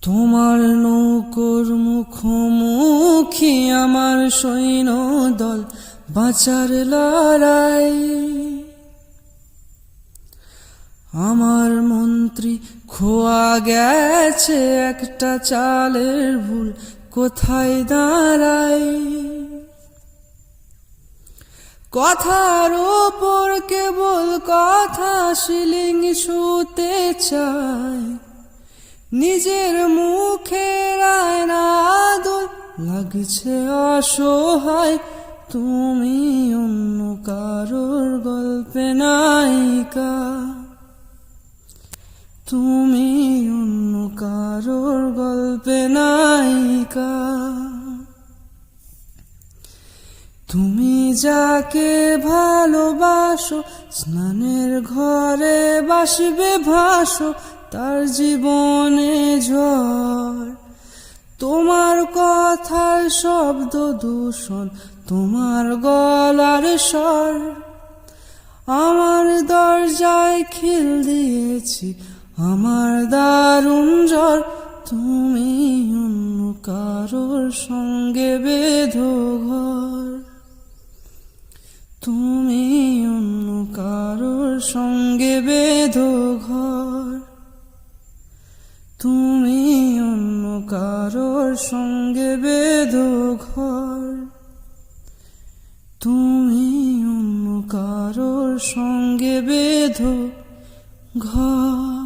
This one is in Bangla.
তোমার নৌকোর মুখোমুখি আমার সৈন্য দল, বাঁচার লড়াই। আমার মন্ত্রী খোয়া গেছে একটা চালের ভুল, কোথায় দাঁড়াই? কথার ওপর কেবল কথা শিলিং শুতে চায়, নিজের মুখের আয়না আদল লাগছে অসহায়। তুমি অন্য কারোর গল্পে নায়িকা, তুমি অন্য কারোর গল্পে নায়িকা। তুমি যাকে ভালোবাসো, স্নানের ঘরে বাসবে ভাসো, তার জীবনে ঝড়। তোমার কথার শব্দ দূষণ, তোমার গলার স্বর। আমার দরজায় খিল দিয়েছি, আমার দারুণ জ্বর। তুমি অন্য কারোর সঙ্গে বেঁধো ঘর, তুমি অন্য কারোর সঙ্গে বেঁধো ঘর, তুমি অন্য কারোর সঙ্গে বেঁধো ঘর, তুমি অন্য কারোর সঙ্গে বেঁধো ঘর।